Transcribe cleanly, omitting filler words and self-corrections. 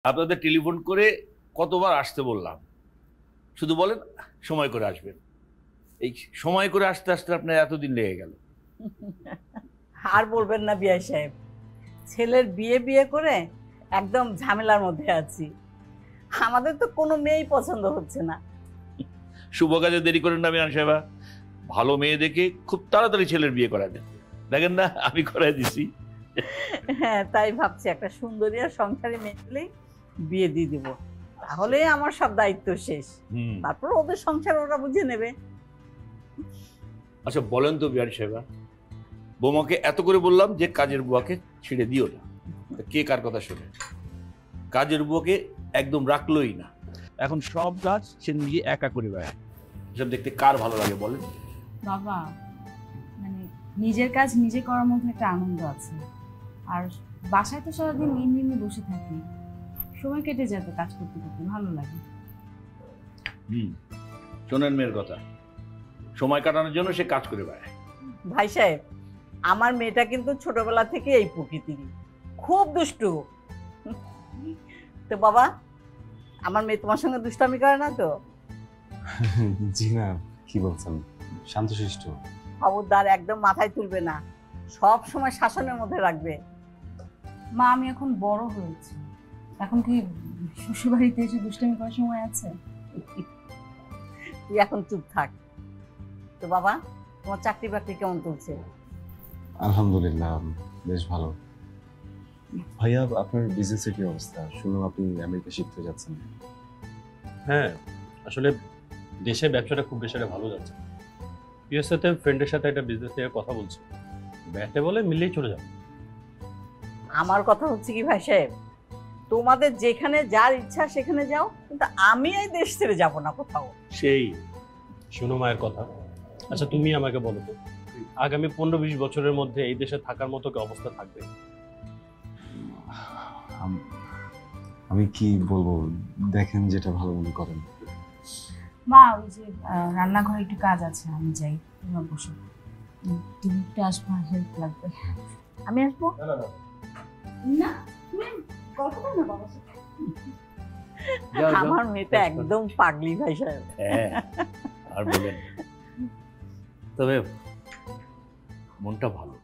আপনাদের টেলিফোন করে কতবার আসতে বললাম, শুধু বলেন সময় করে আসবেন। এই সময় করে আসতে আসতে আপনার এতদিন লেগে গেল। আর বলবেন না বিআই সাহেব, ছেলের বিয়ে বিয়ে করে একদম ঝামেলার মধ্যে আছি। আমাদের তো কোনো মেয়েই পছন্দ হচ্ছে না। শুভ কাজে দেরি করেন না মিয়ান সাহেবা, ভালো মেয়ে দেখে খুব তাড়াতাড়ি ছেলের বিয়ে করা দেন। দেখেন না আমি করাই দিছি। হ্যাঁ, তাই ভাবছি একটা সুন্দরী আর সংসারী মেয়ে পেলেই বিয়ে দিয়ে দিব, তাহলে আমার সব দায়িত্ব শেষ। তারপর ওদের সংসার ওরা বুঝে নেবে। আচ্ছা বলেন তো বিয়ান সাহেবা, বৌমাকে এত করে বললাম যে কাজের বুয়াকে ছেড়ে দিও না, কে কার কথা শোনে? কাজের বুয়াকে একদম রাখলোই না, এখন সব কাজ সে নিজে একা করে বেড়ায়। এসব দেখতে কার ভালো লাগে বলেন? বাবা, মানে নিজের কাজ নিজে করার মধ্যে একটা আনন্দ আছে। আর বাসায় তো সারাদিন এমনি বসে থাকি, সময় কেটে যায় তো কাজ করতে করতে, ভালো লাগে। শোনেন মেয়ের কথা, সময় কাটানোর জন্য সে কাজ করে বেড়ায়। ভাই সাহেব, আমার মেয়েটা কিন্তু ছোটবেলা থেকে এই প্রকৃতিরই, খুব দুষ্টু। তো বাবা, আমার মেয়ে তোমার সঙ্গে দুষ্টামি করে না তো? জি না, কি বলছেন, শান্তশিষ্ট। খবরদার, একদম মাথায় তুলবে না, সব সময় শাসনের মধ্যে রাখবে। মা, আমি এখন বড় হয়েছি, এখন কি শ্বশুরবাড়িতে এসে দুষ্টামি করার সময় আছে? তুই এখন চুপ থাক। তো বাবা, তোমার চাকরি বাকরি কেমন চলছে? আলহামদুলিল্লাহ, বেশ ভালো। ভাইয়া, আপনার বিজনেসের কি অবস্থা? শুনলাম আপনি আমেরিকা শিখতে যাচ্ছেন। হ্যাঁ, আসলে দেশে ব্যবসাটা খুব বেশি ভালো যাচ্ছে। ইউএসএতে ফ্রেন্ডের সাথে একটা বিজনেস নিয়ে কথা বলছি, ব্যাটে বলে মিললেই চলে যাবে। আমার কথা হচ্ছে কি ভাই সাহেব, তোমাদের যেখানে যার ইচ্ছা সেখানে যাও, কিন্তু আমি এই দেশ ছেড়ে যাব না কোথাও। সেই শুনো মায়ের কথা। আচ্ছা তুমি আমাকে বলো তো, আগামী 15-20 বছরের মধ্যে এই দেশে থাকার মতো কি অবস্থা থাকবে? আমি কি বলবো, দেখেন যেটা ভালো মনে করেন। মা, ওই যে রান্নাঘরে একটু কাজ আছে, আমি যাই, তোমরা বসো। তুমি একটু আসবা, হেল্প লাগবে। আমি আসবো না, তুমি গল্প করো না বাবার সাথে। আমার মেয়েটা একদম পাগলি ভাই সাহেব। হ্যাঁ, আর বলেন, তবে মনটা ভালো।